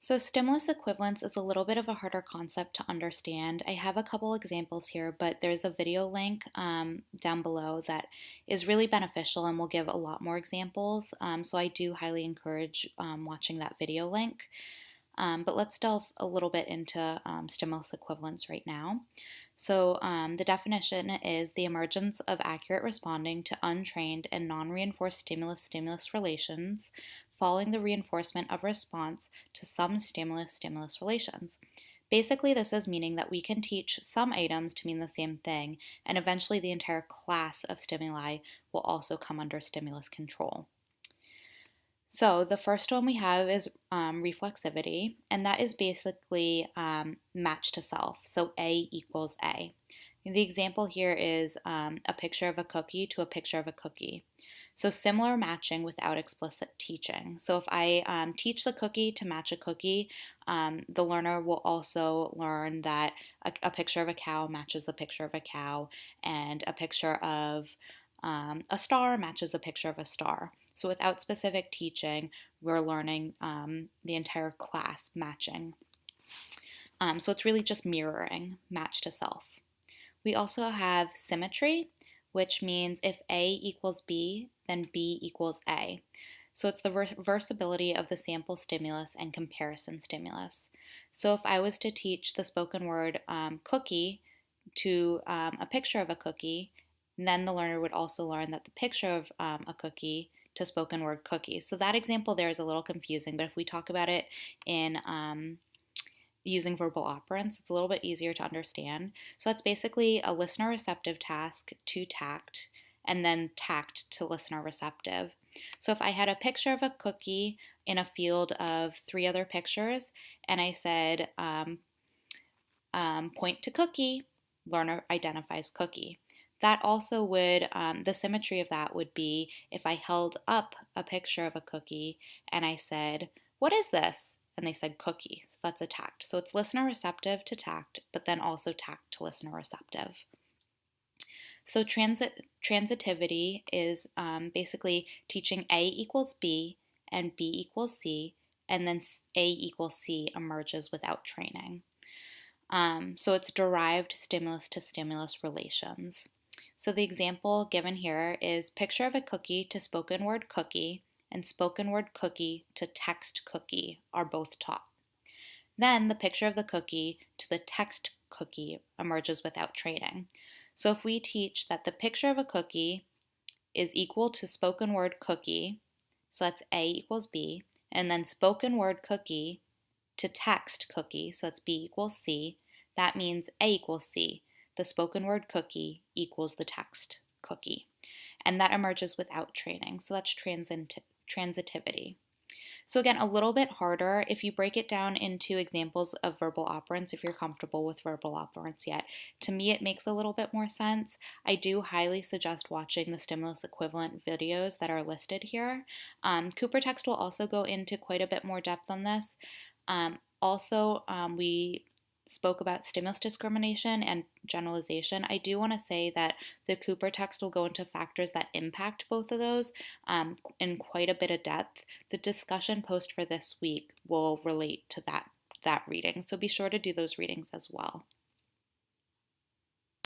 So stimulus equivalence is a little bit of a harder concept to understand. I have a couple examples here, but there's a video link down below that is really beneficial and will give a lot more examples. So I do highly encourage watching that video link. But let's delve a little bit into stimulus equivalence right now. So the definition is the emergence of accurate responding to untrained and non-reinforced stimulus-stimulus relations following the reinforcement of response to some stimulus-stimulus relations. Basically, this is meaning that we can teach some items to mean the same thing, and eventually the entire class of stimuli will also come under stimulus control. So the first one we have is reflexivity, and that is basically match to self. So A equals A. And the example here is a picture of a cookie to a picture of a cookie. So similar matching without explicit teaching. So if I teach the cookie to match a cookie, the learner will also learn that a picture of a cow matches a picture of a cow, and a picture of a star matches a picture of a star. So without specific teaching, we're learning the entire class matching. So it's really just mirroring, match to self. We also have symmetry, which means if A equals B, then B equals A. So it's the reversibility of the sample stimulus and comparison stimulus. So if I was to teach the spoken word cookie to a picture of a cookie, then the learner would also learn that the picture of a cookie to spoken word cookie. So that example there is a little confusing, but if we talk about it in using verbal operants, it's a little bit easier to understand. So that's basically a listener receptive task to tact, and then tact to listener receptive. So if I had a picture of a cookie in a field of 3 other pictures, and I said, point to cookie, learner identifies cookie. That also would, the symmetry of that would be if I held up a picture of a cookie and I said, what is this? And they said cookie. So that's a tact. So it's listener receptive to tact, but then also tact to listener receptive. So transitivity is basically teaching A equals B and B equals C, and then A equals C emerges without training. So it's derived stimulus to stimulus relations. So the example given here is picture of a cookie to spoken word cookie and spoken word cookie to text cookie are both taught. Then the picture of the cookie to the text cookie emerges without training. So if we teach that the picture of a cookie is equal to spoken word cookie, so that's A equals B, and then spoken word cookie to text cookie, so that's B equals C, that means A equals C. The spoken word cookie equals the text cookie. And that emerges without training, so that's transitivity. So again, a little bit harder if you break it down into examples of verbal operants, if you're comfortable with verbal operants yet. To me, it makes a little bit more sense. I do highly suggest watching the stimulus equivalent videos that are listed here. Cooper Text will also go into quite a bit more depth on this. We spoke about stimulus discrimination and generalization. I do want to say that the Cooper text will go into factors that impact both of those in quite a bit of depth. The discussion post for this week will relate to that reading, so be sure to do those readings as well.